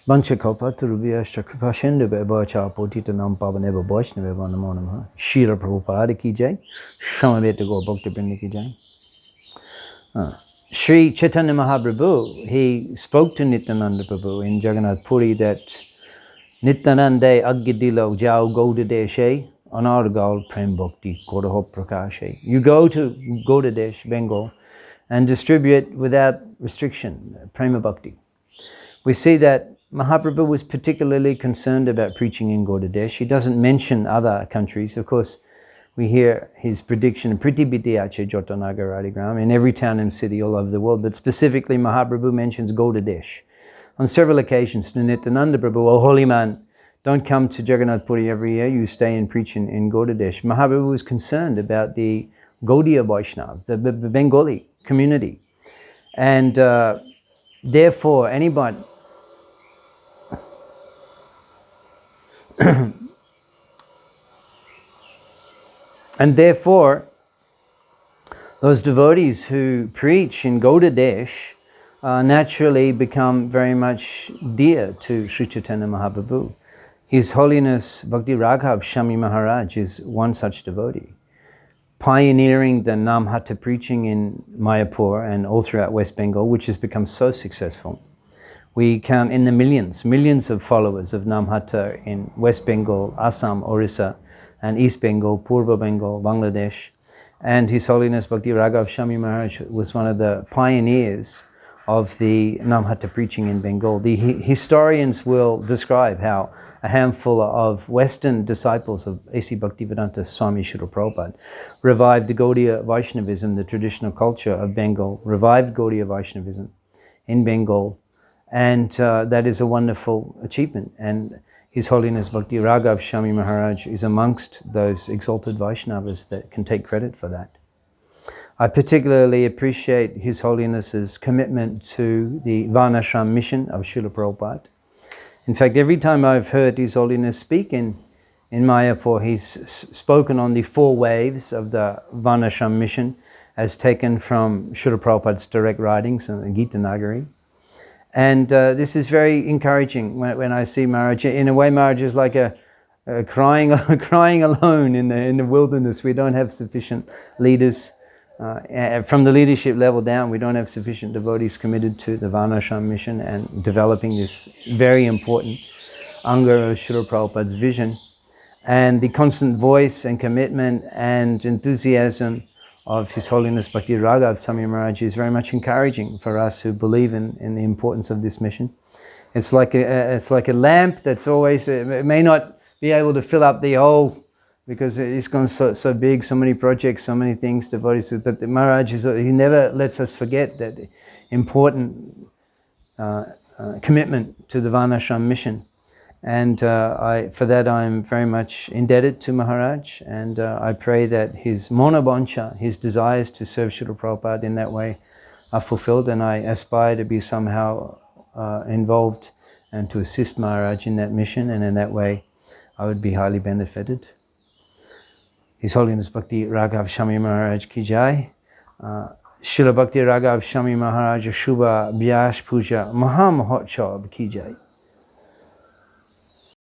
Vanchakopa Turubhyashta Kripashendava Vacha Potitanam Pavaneva Vaishnava Namo Namaha. Shira Prabhupada ki jai. Shamaveta Gaur Bhakta Vrinda ki jai. Sri Chaitanya Mahaprabhu, he spoke to Nityananda Prabhu in Jagannath Puri that Nityanande Aggidilo Jao Gaudadeshe Anargal Prem Bhakti Kodaho Prakashe. You go to Gaudadesh, Bengal, and distribute without restriction, Prema Bhakti. We see that Mahaprabhu was particularly concerned about preaching in Gaudadesh. He doesn't mention other countries. Of course, we hear his prediction, Priti Vidyache Jotanagaradigram, in every town and city all over the world, but specifically Mahaprabhu mentions Gaudadesh. On several occasions to Nityananda Prabhu, oh holy man, don't come to Jagannath Puri every year, you stay and preach in Gaudadesh. Mahaprabhu was concerned about the Gaudiya Vaishnavas, the Bengali community. And therefore, anybody... And therefore, those devotees who preach in Gaudadesh naturally become very much dear to Sri Chaitanya Mahaprabhu. His Holiness Bhakti Raghav Shami Maharaj is one such devotee, pioneering the Namhata preaching in Mayapur and all throughout West Bengal, which has become so successful. We count in the millions of followers of Namhata in West Bengal, Assam, Orissa, and East Bengal, Purba Bengal, Bangladesh. And His Holiness Bhakti Raghav Shami Maharaj was one of the pioneers of the Namhata preaching in Bengal. The historians will describe how a handful of Western disciples of A.C. Bhaktivedanta Swami Srila Prabhupada revived Gaudiya Vaishnavism, the traditional culture of Bengal, revived Gaudiya Vaishnavism in Bengal. And that is a wonderful achievement. And His Holiness Bhakti Raghav Shami Maharaj is amongst those exalted Vaishnavas that can take credit for that. I particularly appreciate His Holiness's commitment to the Varnashram mission of Srila Prabhupada. In fact, every time I've heard His Holiness speak in Mayapur, he's spoken on the 4 waves of the Varnashram mission as taken from Srila Prabhupada's direct writings in the Gita Nagari. And this is very encouraging when I see Maharaj. In a way, Maharaj is like a crying alone in the wilderness. We don't have sufficient leaders. From the leadership level down, we don't have sufficient devotees committed to the Varnashram mission and developing this very important Anga of Srila Prabhupada's vision. And the constant voice and commitment and enthusiasm of His Holiness Bhakti Raghav Swami Maharaj is very much encouraging for us who believe in the importance of this mission. It's like a lamp that's always, it may not be able to fill up the whole, because it's gone so big, so many projects, so many things devotees to, but the Maharaj he never lets us forget that important commitment to the Varnashram mission. And for that I'm very much indebted to Maharaj, and I pray that his monoboncha, his desires to serve Srila Prabhupada in that way are fulfilled, and I aspire to be somehow involved and to assist Maharaj in that mission, and in that way I would be highly benefited. His Holiness Bhakti Raghav Shami Maharaj ki jai. Srila Bhakti Raghav Shami Maharaj Shubha Vyas Puja Mahamahotsav ki jai.